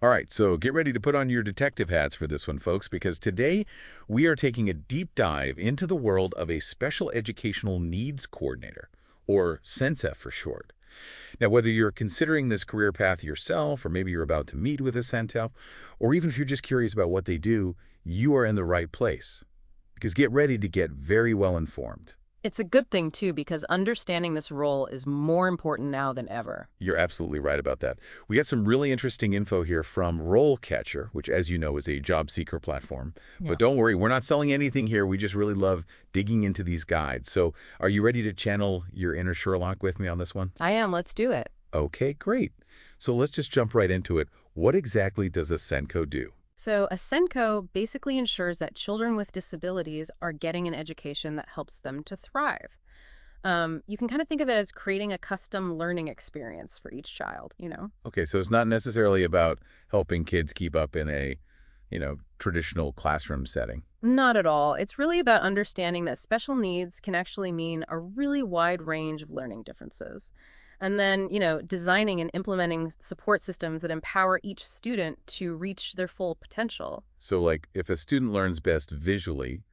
All right, so get ready to put on your detective hats for this one, folks, because today we are taking a deep dive into the world of a special educational needs coordinator, or SENCO for short. Now, whether you're considering this career path yourself, or maybe you're about to meet with a SENCO, or even if you're just curious about what they do, you are in the right place. Because get ready to get very well informed. It's a good thing, too, because understanding this role is more important now than ever. You're absolutely right about that. We got some really interesting info here from RoleCatcher, which, as you know, is a job seeker platform. Yeah. But don't worry, we're not selling anything here. We just really love digging into these guides. So are you ready to channel your inner Sherlock with me on this one? I am. Let's do it. Okay, great. So let's just jump right into it. What exactly does a SENCO do? So, a SENCO basically ensures that children with disabilities are getting an education that helps them to thrive. You can kind of think of it as creating a custom learning experience for each child. Okay, so it's not necessarily about helping kids keep up in a, traditional classroom setting. Not at all. It's really about understanding that special needs can actually mean a really wide range of learning differences. And then, designing and implementing support systems that empower each student to reach their full potential. So, like, if a student learns best visually,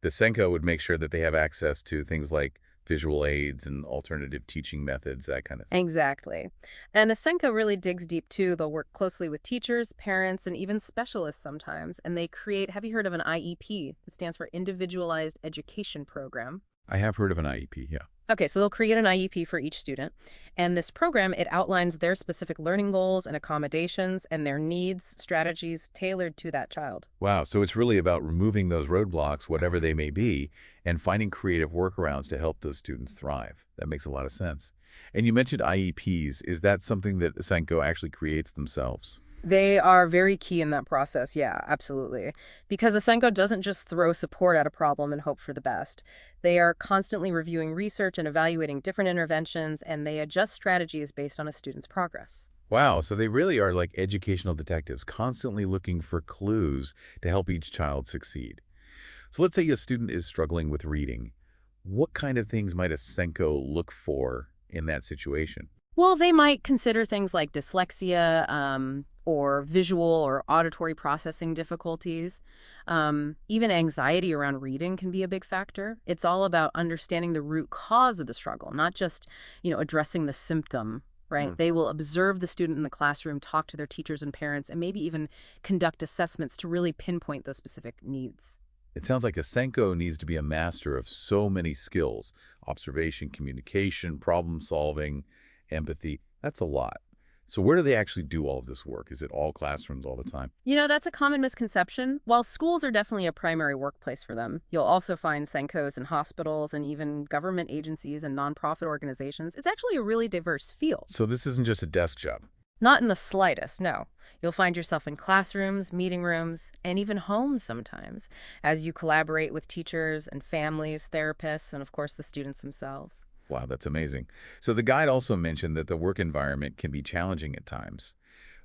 the SENCO would make sure that they have access to things like visual aids and alternative teaching methods, that kind of thing. Exactly. And Asenka really digs deep too. They'll work closely with teachers, parents, and even specialists sometimes. And they create, have you heard of an IEP? It stands for Individualized Education Program. I have heard of an IEP, yeah. Okay, so they'll create an IEP for each student. And this program, it outlines their specific learning goals and accommodations and their needs, strategies tailored to that child. Wow, so it's really about removing those roadblocks, whatever they may be, and finding creative workarounds to help those students thrive. That makes a lot of sense. And you mentioned IEPs. Is that something that SENCO actually creates themselves? They are very key in that process. Yeah, absolutely. Because Asenco doesn't just throw support at a problem and hope for the best. They are constantly reviewing research and evaluating different interventions, and they adjust strategies based on a student's progress. Wow, so they really are like educational detectives, constantly looking for clues to help each child succeed. So let's say a student is struggling with reading. What kind of things might a SENCO look for in that situation? Well, they might consider things like dyslexia, or visual or auditory processing difficulties. Even anxiety around reading can be a big factor. It's all about understanding the root cause of the struggle, not just, addressing the symptom, right? They will observe the student in the classroom, talk to their teachers and parents, and maybe even conduct assessments to really pinpoint those specific needs. It sounds like a SENCO needs to be a master of so many skills: observation, communication, problem solving, empathy. That's a lot. So where do they actually do all of this work? Is it all classrooms all the time? That's a common misconception. While schools are definitely a primary workplace for them, you'll also find SENCOs in hospitals and even government agencies and nonprofit organizations. It's actually a really diverse field. So this isn't just a desk job. Not in the slightest, no. You'll find yourself in classrooms, meeting rooms, and even homes sometimes, as you collaborate with teachers and families, therapists, and of course the students themselves. Wow, that's amazing. So the guide also mentioned that the work environment can be challenging at times.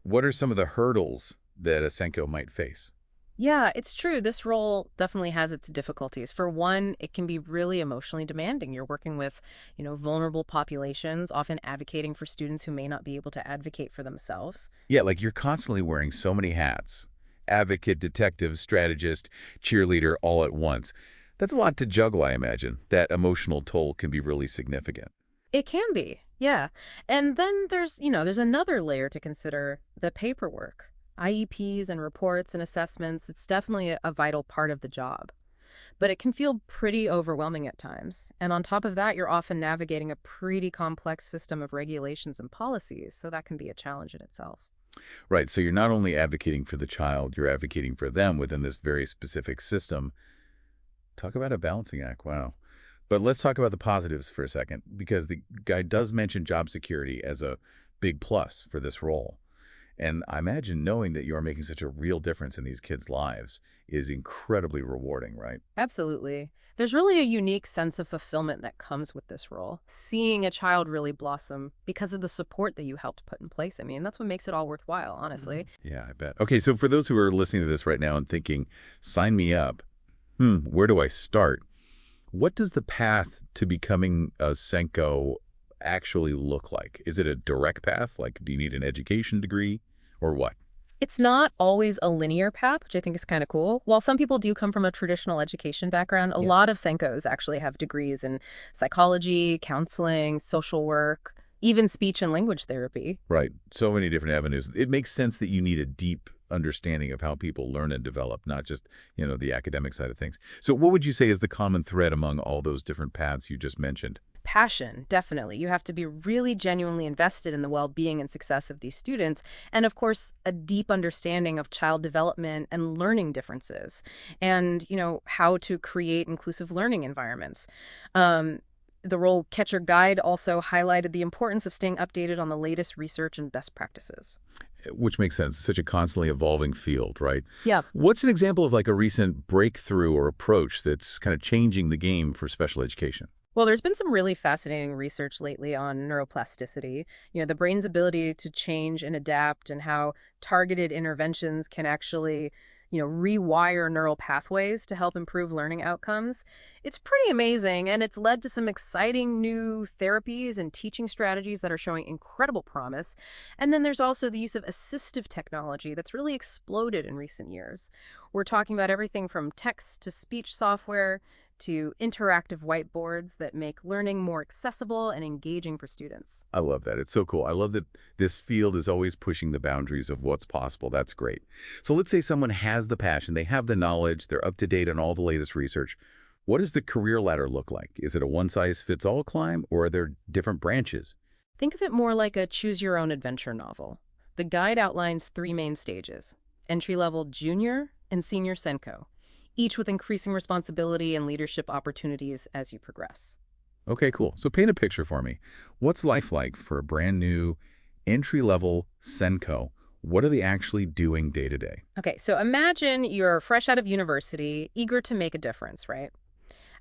What are some of the hurdles that a SENCO might face? Yeah, it's true. This role definitely has its difficulties. For one, it can be really emotionally demanding. You're working with, vulnerable populations, often advocating for students who may not be able to advocate for themselves. Yeah, like you're constantly wearing so many hats. Advocate, detective, strategist, cheerleader all at once. That's a lot to juggle, I imagine. That emotional toll can be really significant. It can be, yeah. And then there's another layer to consider, the paperwork. IEPs and reports and assessments, it's definitely a vital part of the job. But it can feel pretty overwhelming at times. And on top of that, you're often navigating a pretty complex system of regulations and policies, so that can be a challenge in itself. Right, so you're not only advocating for the child, you're advocating for them within this very specific system. Talk about a balancing act, wow. But let's talk about the positives for a second, because the guy does mention job security as a big plus for this role. And I imagine knowing that you're making such a real difference in these kids' lives is incredibly rewarding, right? Absolutely. There's really a unique sense of fulfillment that comes with this role. Seeing a child really blossom because of the support that you helped put in place. I mean, that's what makes it all worthwhile, honestly. Yeah, I bet. Okay, so for those who are listening to this right now and thinking, sign me up, where do I start? What does the path to becoming a SENCO actually look like? Is it a direct path? Like, do you need an education degree or what? It's not always a linear path, which I think is kind of cool. While some people do come from a traditional education background, a Yeah. lot of SENCOs actually have degrees in psychology, counseling, social work, even speech and language therapy. Right. So many different avenues. It makes sense that you need a deep understanding of how people learn and develop, not just, the academic side of things. So what would you say is the common thread among all those different paths you just mentioned? Passion, definitely. You have to be really genuinely invested in the well-being and success of these students. And of course, a deep understanding of child development and learning differences and, how to create inclusive learning environments. Um, the RoleCatcher guide also highlighted the importance of staying updated on the latest research and best practices. Which makes sense. Such a constantly evolving field, right? Yeah. What's an example of like a recent breakthrough or approach that's kind of changing the game for special education? Well, there's been some really fascinating research lately on neuroplasticity, the brain's ability to change and adapt and how targeted interventions can actually, rewire neural pathways to help improve learning outcomes. It's pretty amazing, and it's led to some exciting new therapies and teaching strategies that are showing incredible promise. And then there's also the use of assistive technology that's really exploded in recent years. We're talking about everything from text to speech software to interactive whiteboards that make learning more accessible and engaging for students. I love that. It's so cool. I love that this field is always pushing the boundaries of what's possible. That's great. So let's say someone has the passion, they have the knowledge, they're up to date on all the latest research. What does the career ladder look like? Is it a one-size-fits-all climb, or are there different branches? Think of it more like a choose-your-own-adventure novel. The guide outlines three main stages: entry-level junior and senior SENCO, each with increasing responsibility and leadership opportunities as you progress. Okay, cool. So paint a picture for me. What's life like for a brand new entry-level SENCO? What are they actually doing day to day? Okay, so imagine you're fresh out of university, eager to make a difference, right?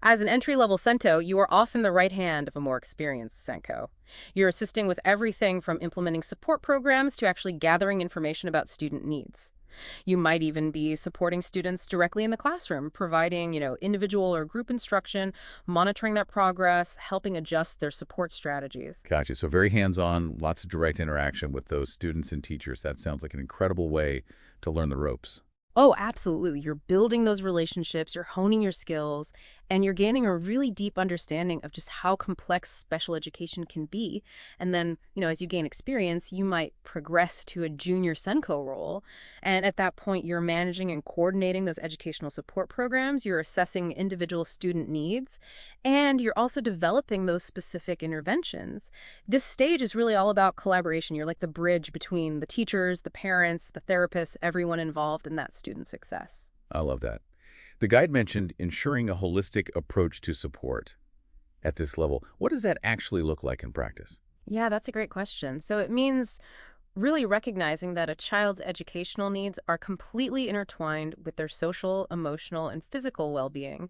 As an entry-level SENCO, you are often the right hand of a more experienced SENCO. You're assisting with everything from implementing support programs to actually gathering information about student needs. You might even be supporting students directly in the classroom, providing, individual or group instruction, monitoring their progress, helping adjust their support strategies. Gotcha. So very hands-on, lots of direct interaction with those students and teachers. That sounds like an incredible way to learn the ropes. Oh, absolutely. You're building those relationships, you're honing your skills, and you're gaining a really deep understanding of just how complex special education can be. And then, as you gain experience, you might progress to a junior SENCO role. And at that point, you're managing and coordinating those educational support programs, you're assessing individual student needs, and you're also developing those specific interventions. This stage is really all about collaboration. You're like the bridge between the teachers, the parents, the therapists, everyone involved in that student success. I love that. The guide mentioned ensuring a holistic approach to support at this level. What does that actually look like in practice? Yeah, that's a great question. So it means really recognizing that a child's educational needs are completely intertwined with their social, emotional, and physical well-being.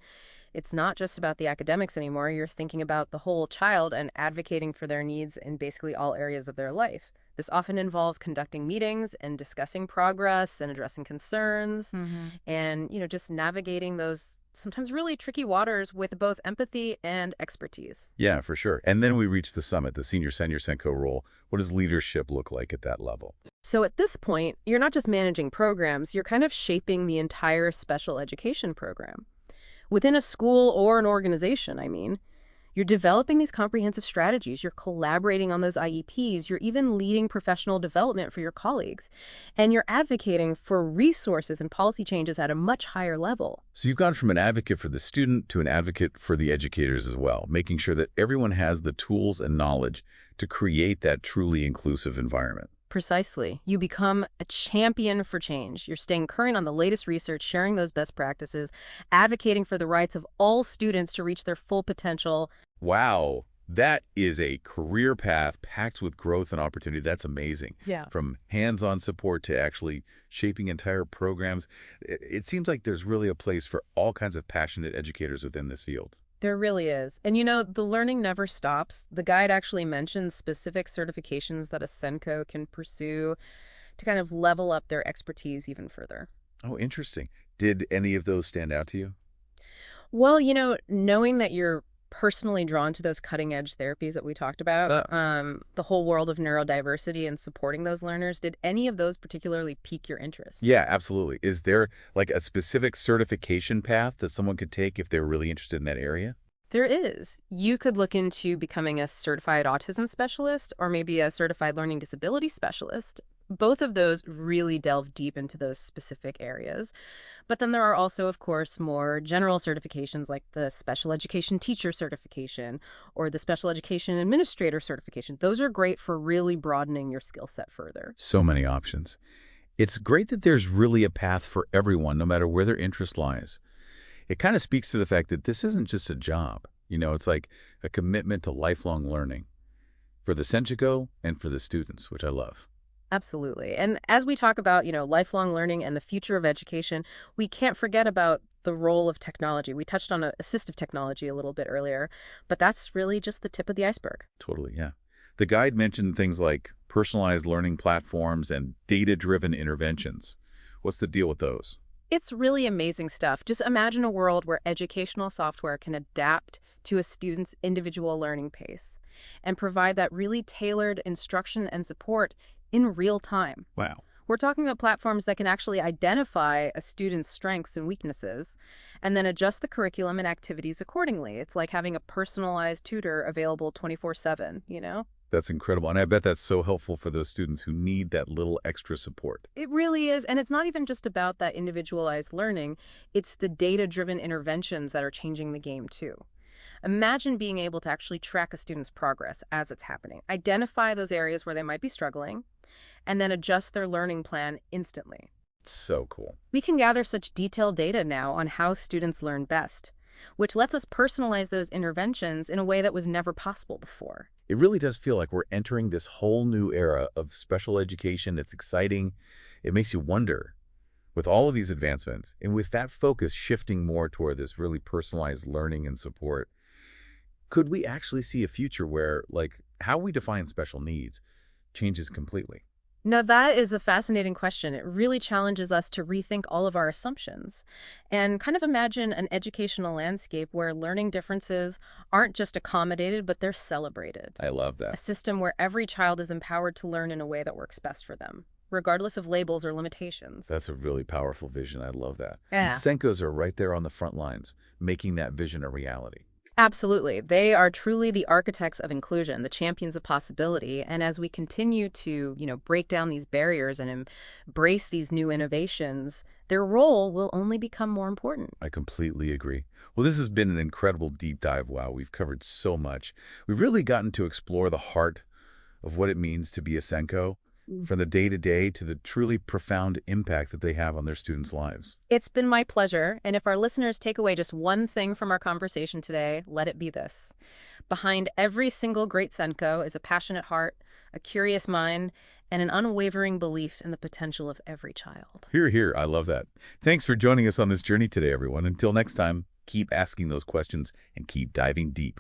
It's not just about the academics anymore. You're thinking about the whole child and advocating for their needs in basically all areas of their life. This often involves conducting meetings and discussing progress and addressing concerns and, just navigating those sometimes really tricky waters with both empathy and expertise. Yeah, for sure. And then we reach the summit, the senior SENCO role. What does leadership look like at that level? So at this point, you're not just managing programs, you're kind of shaping the entire special education program. Within a school or an organization, I mean. You're developing these comprehensive strategies, you're collaborating on those IEPs, you're even leading professional development for your colleagues, and you're advocating for resources and policy changes at a much higher level. So you've gone from an advocate for the student to an advocate for the educators as well, making sure that everyone has the tools and knowledge to create that truly inclusive environment. Precisely. You become a champion for change. You're staying current on the latest research, sharing those best practices, advocating for the rights of all students to reach their full potential. Wow, that is a career path packed with growth and opportunity. That's amazing. Yeah. From hands-on support to actually shaping entire programs. It seems like there's really a place for all kinds of passionate educators within this field. There really is. And the learning never stops. The guide actually mentions specific certifications that a SENCO can pursue to kind of level up their expertise even further. Oh, interesting. Did any of those stand out to you? Well, knowing that you're personally drawn to those cutting-edge therapies that we talked about? Uh, The whole world of neurodiversity and supporting those learners. Did any of those particularly pique your interest? yeah, absolutely. Is there like a specific certification path that someone could take if they're really interested in that area? There is. You could look into becoming a certified autism specialist or maybe a certified learning disability specialist. Both of those really delve deep into those specific areas. But then there are also, of course, more general certifications like the special education teacher certification or the special education administrator certification. Those are great for really broadening your skill set further. So many options. It's great that there's really a path for everyone, no matter where their interest lies. It kind of speaks to the fact that this isn't just a job. It's like a commitment to lifelong learning for the SENCO and for the students, which I love. Absolutely. And as we talk about, lifelong learning and the future of education, we can't forget about the role of technology. We touched on assistive technology a little bit earlier, but that's really just the tip of the iceberg. Totally, yeah. The guide mentioned things like personalized learning platforms and data-driven interventions. What's the deal with those? It's really amazing stuff. Just imagine a world where educational software can adapt to a student's individual learning pace and provide that really tailored instruction and support in real time. Wow. We're talking about platforms that can actually identify a student's strengths and weaknesses and then adjust the curriculum and activities accordingly. It's like having a personalized tutor available 24/7, That's incredible. And I bet that's so helpful for those students who need that little extra support. It really is. And it's not even just about that individualized learning. It's the data-driven interventions that are changing the game too. Imagine being able to actually track a student's progress as it's happening, identify those areas where they might be struggling, and then adjust their learning plan instantly. So cool. We can gather such detailed data now on how students learn best, which lets us personalize those interventions in a way that was never possible before. It really does feel like we're entering this whole new era of special education. It's exciting. It makes you wonder, with all of these advancements, and with that focus shifting more toward this really personalized learning and support, could we actually see a future where, like, how we define special needs changes completely? Now, that is a fascinating question. It really challenges us to rethink all of our assumptions and kind of imagine an educational landscape where learning differences aren't just accommodated, but they're celebrated. I love A that. system where every child is empowered to learn in a way that works best for them, regardless of labels or limitations. That's a really powerful vision. I love that. And Yeah. SENCOs are right there on the front lines, making that vision a reality. Absolutely. They are truly the architects of inclusion, the champions of possibility. And as we continue to, break down these barriers and embrace these new innovations, their role will only become more important. I completely agree. Well, this has been an incredible deep dive. Wow, we've covered so much. We've really gotten to explore the heart of what it means to be a SENCO, from the day-to-day to the truly profound impact that they have on their students' lives. It's been my pleasure. And if our listeners take away just one thing from our conversation today, let it be this. Behind every single great SENCO is a passionate heart, a curious mind, and an unwavering belief in the potential of every child. Hear, hear. I love that. Thanks for joining us on this journey today, everyone. Until next time, keep asking those questions and keep diving deep.